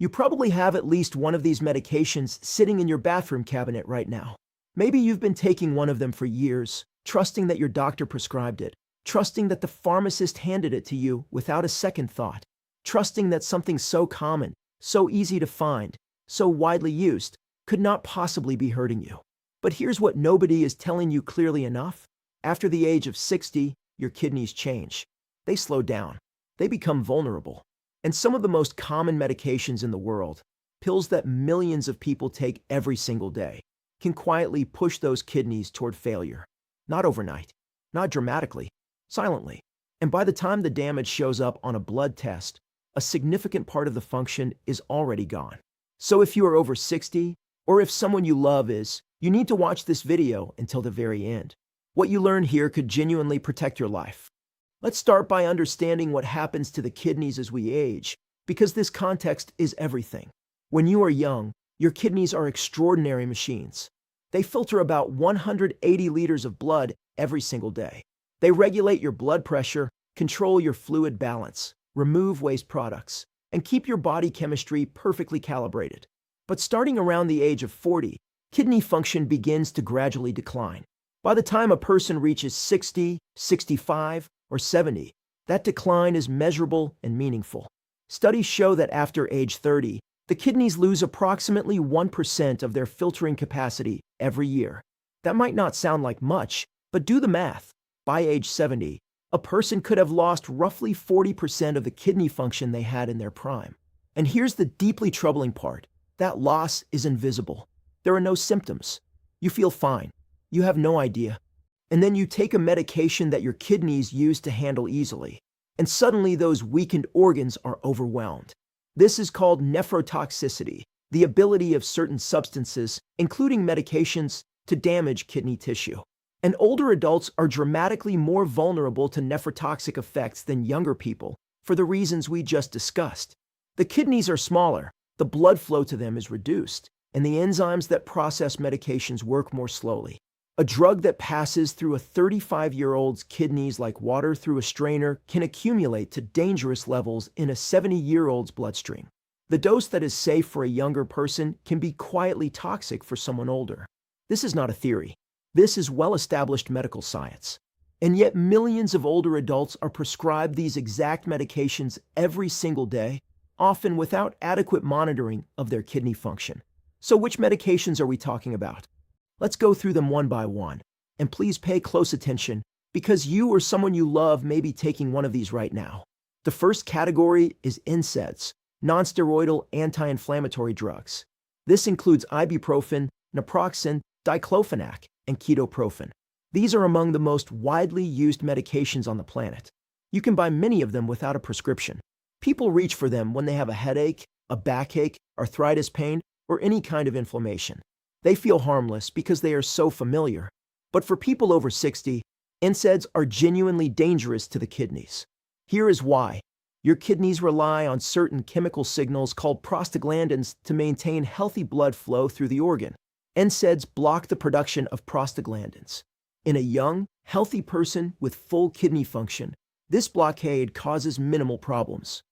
You probably have at least one of these medications sitting in your bathroom cabinet right now. Maybe you've been taking one of them for years, trusting that your doctor prescribed it, trusting that the pharmacist handed it to you without a second thought, trusting that something so common, so easy to find, so widely used, could not possibly be hurting you. But here's what nobody is telling you clearly enough. After the age of 60, your kidneys change. They slow down. They become vulnerable. And some of the most common medications in the world, pills that millions of people take every single day, can quietly push those kidneys toward failure. Not overnight, not dramatically, silently. And by the time the damage shows up on a blood test, a significant part of the function is already gone. So if you are over 60, or if someone you love is, you need to watch this video until the very end. What you learn here could genuinely protect your life. Let's start by understanding what happens to the kidneys as we age, because this context is everything. When you are young, your kidneys are extraordinary machines. They filter about 180 liters of blood every single day. They regulate your blood pressure, control your fluid balance, remove waste products, and keep your body chemistry perfectly calibrated. But starting around the age of 40, kidney function begins to gradually decline. By the time a person reaches 60, 65, or 70, that decline is measurable and meaningful. Studies show that after age 30, the kidneys lose approximately 1% of their filtering capacity every year. That might not sound like much, but do the math. By age 70, a person could have lost roughly 40% of the kidney function they had in their prime. And here's the deeply troubling part. That loss is invisible. There are no symptoms. You feel fine. You have no idea. And then you take a medication that your kidneys use to handle easily, and suddenly those weakened organs are overwhelmed. This is called nephrotoxicity, the ability of certain substances, including medications, to damage kidney tissue. And older adults are dramatically more vulnerable to nephrotoxic effects than younger people, for the reasons we just discussed. The kidneys are smaller, the blood flow to them is reduced, and the enzymes that process medications work more slowly. A drug that passes through a 35-year-old's kidneys like water through a strainer can accumulate to dangerous levels in a 70-year-old's bloodstream. The dose that is safe for a younger person can be quietly toxic for someone older. This is not a theory. This is well-established medical science. And yet millions of older adults are prescribed these exact medications every single day, often without adequate monitoring of their kidney function. So which medications are we talking about? Let's go through them one by one, and please pay close attention because you or someone you love may be taking one of these right now. The first category is NSAIDs, nonsteroidal anti-inflammatory drugs. This includes ibuprofen, naproxen, diclofenac, and ketoprofen. These are among the most widely used medications on the planet. You can buy many of them without a prescription. People reach for them when they have a headache, a backache, arthritis pain, or any kind of inflammation. They feel harmless because they are so familiar. But for people over 60, NSAIDs are genuinely dangerous to the kidneys. Here is why. Your kidneys rely on certain chemical signals called prostaglandins to maintain healthy blood flow through the organ. NSAIDs block the production of prostaglandins. In a young, healthy person with full kidney function, this blockade causes minimal problems.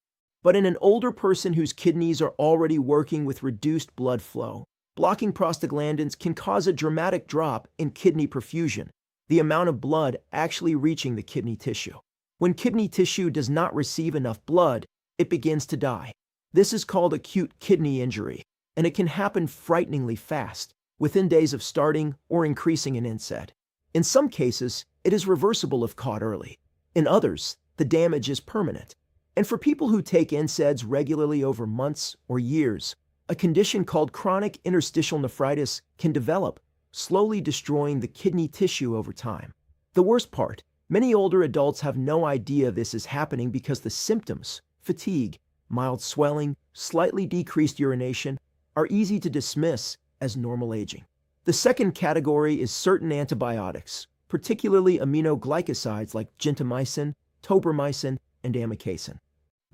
But in an older person whose kidneys are already working with reduced blood flow, blocking prostaglandins can cause a dramatic drop in kidney perfusion, the amount of blood actually reaching the kidney tissue. When kidney tissue does not receive enough blood, it begins to die. This is called acute kidney injury, and it can happen frighteningly fast, within days of starting or increasing an NSAID. In some cases, it is reversible if caught early. In others, the damage is permanent. And for people who take NSAIDs regularly over months or years, a condition called chronic interstitial nephritis can develop, slowly destroying the kidney tissue over time. The worst part, many older adults have no idea this is happening because the symptoms, fatigue, mild swelling, slightly decreased urination, are easy to dismiss as normal aging. The second category is certain antibiotics, particularly aminoglycosides like gentamicin, tobramycin, and amikacin.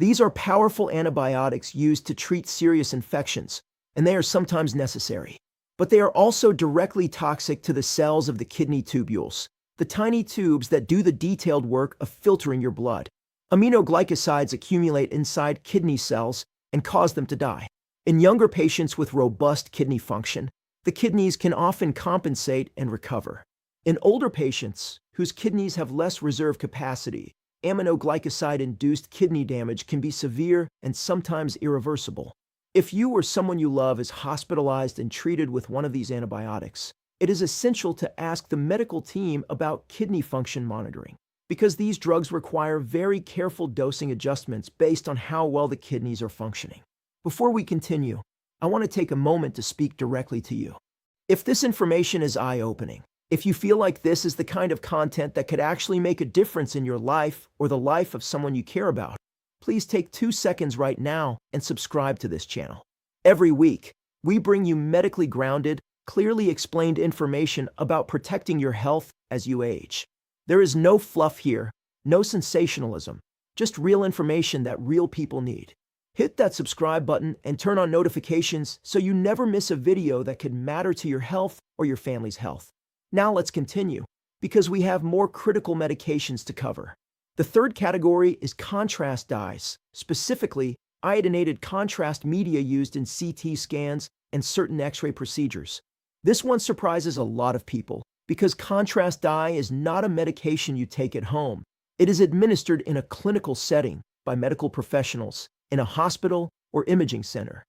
These are powerful antibiotics used to treat serious infections, and they are sometimes necessary. But they are also directly toxic to the cells of the kidney tubules, the tiny tubes that do the detailed work of filtering your blood. Aminoglycosides accumulate inside kidney cells and cause them to die. In younger patients with robust kidney function, the kidneys can often compensate and recover. In older patients, whose kidneys have less reserve capacity, aminoglycoside-induced kidney damage can be severe and sometimes irreversible. If you or someone you love is hospitalized and treated with one of these antibiotics, it is essential to ask the medical team about kidney function monitoring, because these drugs require very careful dosing adjustments based on how well the kidneys are functioning. Before we continue, I want to take a moment to speak directly to you. If this information is eye-opening, if you feel like this is the kind of content that could actually make a difference in your life or the life of someone you care about, please take 2 seconds right now and subscribe to this channel. Every week, we bring you medically grounded, clearly explained information about protecting your health as you age. There is no fluff here, no sensationalism, just real information that real people need. Hit that subscribe button and turn on notifications so you never miss a video that could matter to your health or your family's health. Now let's continue, because we have more critical medications to cover. The third category is contrast dyes, specifically iodinated contrast media used in CT scans and certain X-ray procedures. This one surprises a lot of people because contrast dye is not a medication you take at home. It is administered in a clinical setting by medical professionals in a hospital or imaging center.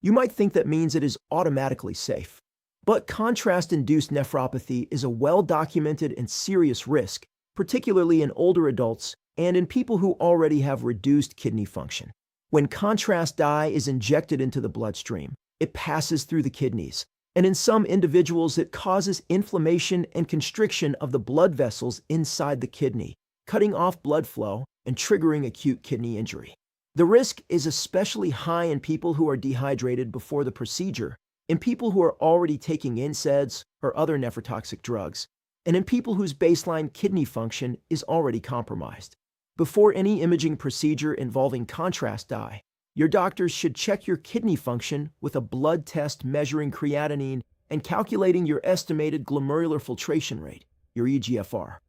You might think that means it is automatically safe. But contrast-induced nephropathy is a well-documented and serious risk, particularly in older adults and in people who already have reduced kidney function. When contrast dye is injected into the bloodstream, it passes through the kidneys, and in some individuals it causes inflammation and constriction of the blood vessels inside the kidney, cutting off blood flow and triggering acute kidney injury. The risk is especially high in people who are dehydrated before the procedure, in people who are already taking NSAIDs or other nephrotoxic drugs, and in people whose baseline kidney function is already compromised. Before any imaging procedure involving contrast dye, your doctors should check your kidney function with a blood test measuring creatinine and calculating your estimated glomerular filtration rate, your eGFR.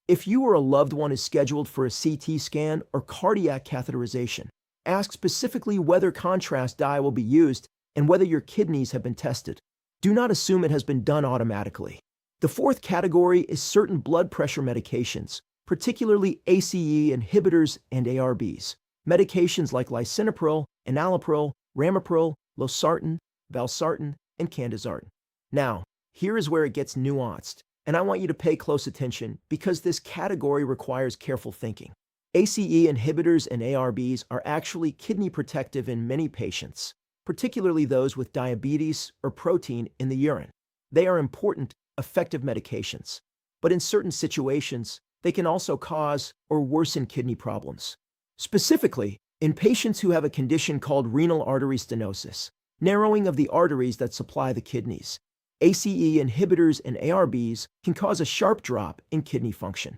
If you or a loved one is scheduled for a CT scan or cardiac catheterization, ask specifically whether contrast dye will be used and whether your kidneys have been tested. Do not assume it has been done automatically. The fourth category is certain blood pressure medications, particularly ACE inhibitors and ARBs. Medications like lisinopril, enalapril, ramipril, losartan, valsartan, and candesartan. Now, here is where it gets nuanced, and I want you to pay close attention because this category requires careful thinking. ACE inhibitors and ARBs are actually kidney protective in many patients, particularly those with diabetes or protein in the urine. They are important, effective medications, but in certain situations, they can also cause or worsen kidney problems. Specifically, in patients who have a condition called renal artery stenosis, narrowing of the arteries that supply the kidneys, ACE inhibitors and ARBs can cause a sharp drop in kidney function.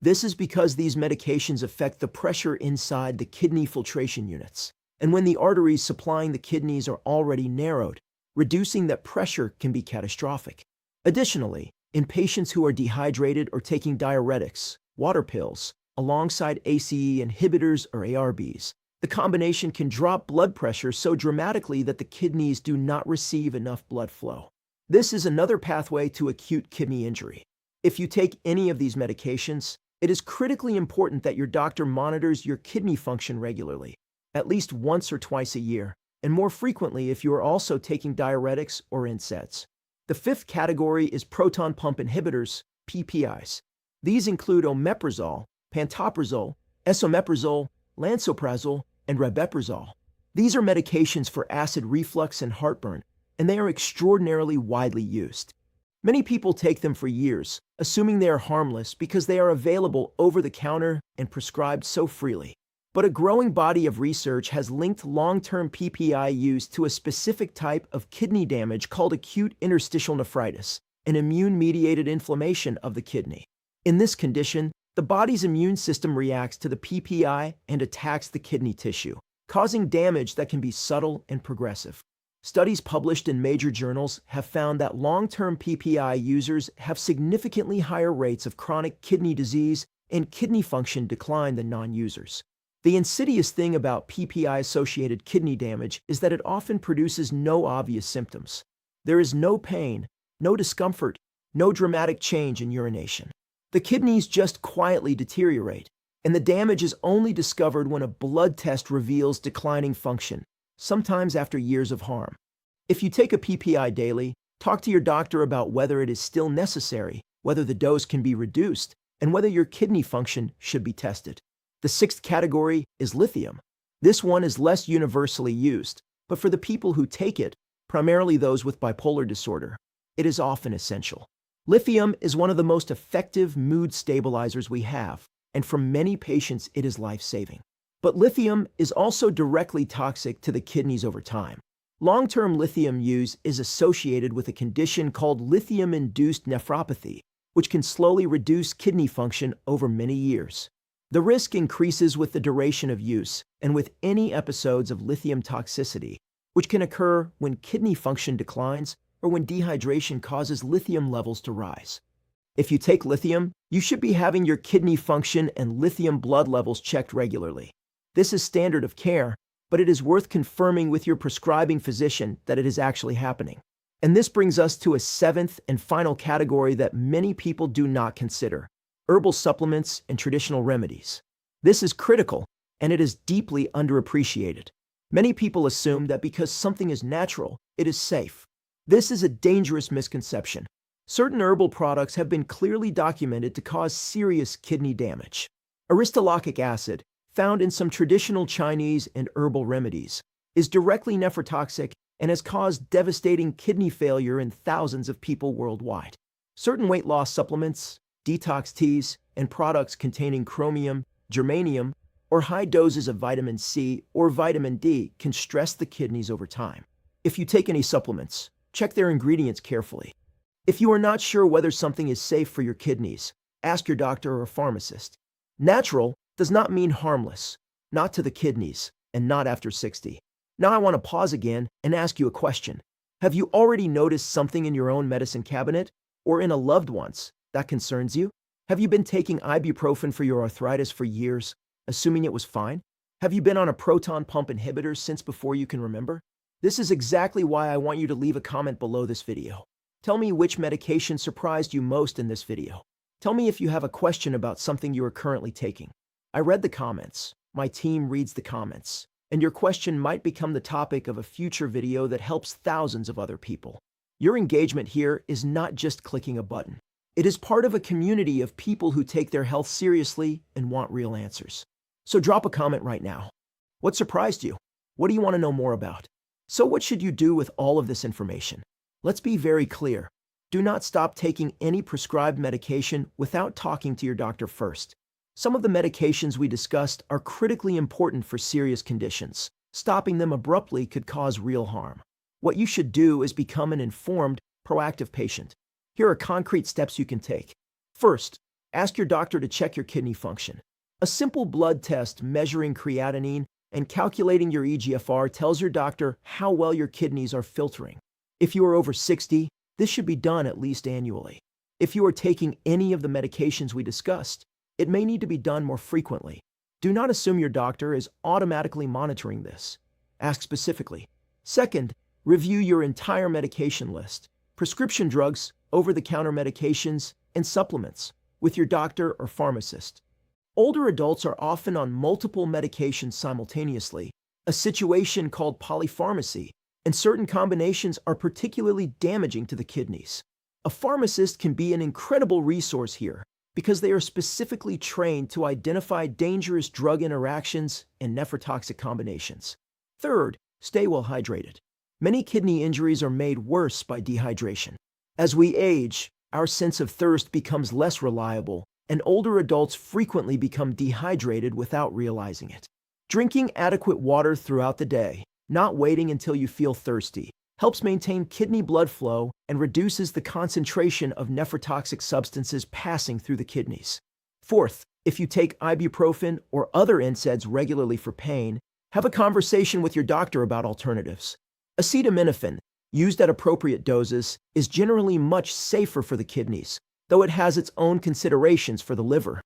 This is because these medications affect the pressure inside the kidney filtration units, and when the arteries supplying the kidneys are already narrowed, reducing that pressure can be catastrophic. Additionally, in patients who are dehydrated or taking diuretics, water pills, alongside ACE inhibitors or ARBs, the combination can drop blood pressure so dramatically that the kidneys do not receive enough blood flow. This is another pathway to acute kidney injury. If you take any of these medications, it is critically important that your doctor monitors your kidney function regularly, at least once or twice a year, and more frequently if you are also taking diuretics or NSAIDs. The fifth category is proton pump inhibitors, PPIs. These include omeprazole, pantoprazole, esomeprazole, lansoprazole, and rabeprazole. These are medications for acid reflux and heartburn, and they are extraordinarily widely used. Many people take them for years, assuming they are harmless because they are available over the counter and prescribed so freely. But a growing body of research has linked long-term PPI use to a specific type of kidney damage called acute interstitial nephritis, an immune-mediated inflammation of the kidney. In this condition, the body's immune system reacts to the PPI and attacks the kidney tissue, causing damage that can be subtle and progressive. Studies published in major journals have found that long-term PPI users have significantly higher rates of chronic kidney disease and kidney function decline than non-users. The insidious thing about PPI-associated kidney damage is that it often produces no obvious symptoms. There is no pain, no discomfort, no dramatic change in urination. The kidneys just quietly deteriorate, and the damage is only discovered when a blood test reveals declining function, sometimes after years of harm. If you take a PPI daily, talk to your doctor about whether it is still necessary, whether the dose can be reduced, and whether your kidney function should be tested. The sixth category is lithium. This one is less universally used, but for the people who take it, primarily those with bipolar disorder, it is often essential. Lithium is one of the most effective mood stabilizers we have, and for many patients it is life-saving. But lithium is also directly toxic to the kidneys over time. Long-term lithium use is associated with a condition called lithium-induced nephropathy, which can slowly reduce kidney function over many years. The risk increases with the duration of use and with any episodes of lithium toxicity, which can occur when kidney function declines or when dehydration causes lithium levels to rise. If you take lithium, you should be having your kidney function and lithium blood levels checked regularly. This is standard of care, but it is worth confirming with your prescribing physician that it is actually happening. And this brings us to a seventh and final category that many people do not consider: herbal supplements and traditional remedies. This is critical, and it is deeply underappreciated. Many people assume that because something is natural, it is safe. This is a dangerous misconception. Certain herbal products have been clearly documented to cause serious kidney damage. Aristolochic acid, found in some traditional Chinese and herbal remedies, is directly nephrotoxic and has caused devastating kidney failure in thousands of people worldwide. Certain weight loss supplements, detox teas, and products containing chromium, germanium, or high doses of vitamin C or vitamin D can stress the kidneys over time. If you take any supplements, check their ingredients carefully. If you are not sure whether something is safe for your kidneys, ask your doctor or pharmacist. Natural does not mean harmless, not to the kidneys, and not after 60. Now I want to pause again and ask you a question. Have you already noticed something in your own medicine cabinet or in a loved one's that concerns you? Have you been taking ibuprofen for your arthritis for years, assuming it was fine? Have you been on a proton pump inhibitor since before you can remember? This is exactly why I want you to leave a comment below this video. Tell me which medication surprised you most in this video. Tell me if you have a question about something you are currently taking. I read the comments. My team reads the comments. And your question might become the topic of a future video that helps thousands of other people. Your engagement here is not just clicking a button. It is part of a community of people who take their health seriously and want real answers. So drop a comment right now. What surprised you? What do you want to know more about? So what should you do with all of this information? Let's be very clear. Do not stop taking any prescribed medication without talking to your doctor first. Some of the medications we discussed are critically important for serious conditions. Stopping them abruptly could cause real harm. What you should do is become an informed, proactive patient. Here are concrete steps you can take. First, ask your doctor to check your kidney function. A simple blood test measuring creatinine and calculating your eGFR tells your doctor how well your kidneys are filtering. If you are over 60, this should be done at least annually. If you are taking any of the medications we discussed, it may need to be done more frequently. Do not assume your doctor is automatically monitoring this. Ask specifically. Second, review your entire medication list, prescription drugs, over-the-counter medications, and supplements with your doctor or pharmacist. Older adults are often on multiple medications simultaneously, a situation called polypharmacy, and certain combinations are particularly damaging to the kidneys. A pharmacist can be an incredible resource here because they are specifically trained to identify dangerous drug interactions and nephrotoxic combinations. Third, stay well hydrated. Many kidney injuries are made worse by dehydration. As we age, our sense of thirst becomes less reliable, and older adults frequently become dehydrated without realizing it. Drinking adequate water throughout the day, not waiting until you feel thirsty, helps maintain kidney blood flow and reduces the concentration of nephrotoxic substances passing through the kidneys. Fourth, if you take ibuprofen or other NSAIDs regularly for pain, have a conversation with your doctor about alternatives. Acetaminophen, used at appropriate doses, is generally much safer for the kidneys, though it has its own considerations for the liver.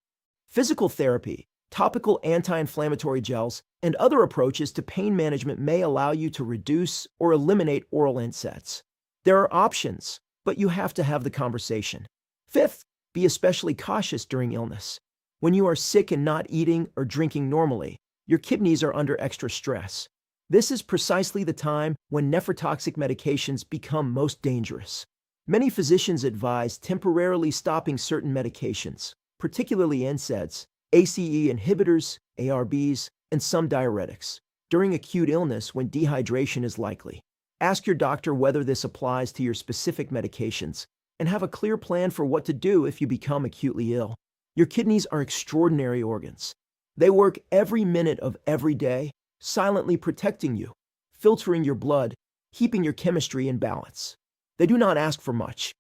Physical therapy, Topical anti-inflammatory gels and other approaches to pain management may allow you to reduce or eliminate oral NSAIDs. There are options, but you have to have the conversation. Fifth, be especially cautious during illness. When you are sick and not eating or drinking normally, your kidneys are under extra stress. This is precisely the time when nephrotoxic medications become most dangerous. Many physicians advise temporarily stopping certain medications, particularly NSAIDs, ACE inhibitors, ARBs, and some diuretics, during acute illness when dehydration is likely. Ask your doctor whether this applies to your specific medications and have a clear plan for what to do if you become acutely ill. Your kidneys are extraordinary organs. They work every minute of every day, silently protecting you, filtering your blood, keeping your chemistry in balance. They do not ask for much.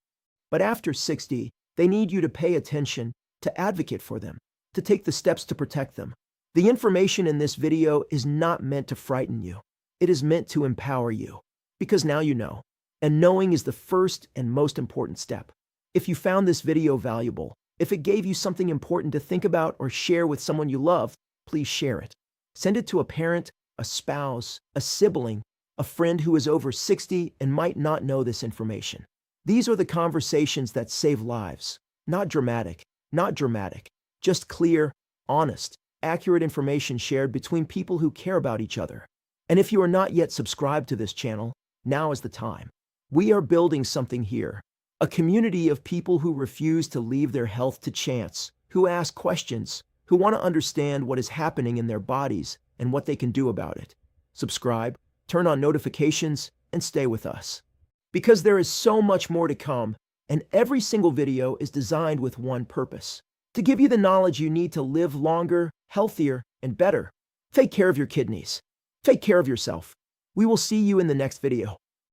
But after 60, they need you to pay attention, to advocate for them, to take the steps to protect them. The information in this video is not meant to frighten you. It is meant to empower you. Because now you know. And knowing is the first and most important step. If you found this video valuable, if it gave you something important to think about or share with someone you love, please share it. Send it to a parent, a spouse, a sibling, a friend who is over 60 and might not know this information. These are the conversations that save lives. Not dramatic, just clear, honest, accurate information shared between people who care about each other. And if you are not yet subscribed to this channel, now is the time. We are building something here. A community of people who refuse to leave their health to chance, who ask questions, who want to understand what is happening in their bodies and what they can do about it. Subscribe, turn on notifications, and stay with us. Because there is so much more to come, and every single video is designed with one purpose: to give you the knowledge you need to live longer, healthier, and better. Take care of your kidneys. Take care of yourself. We will see you in the next video.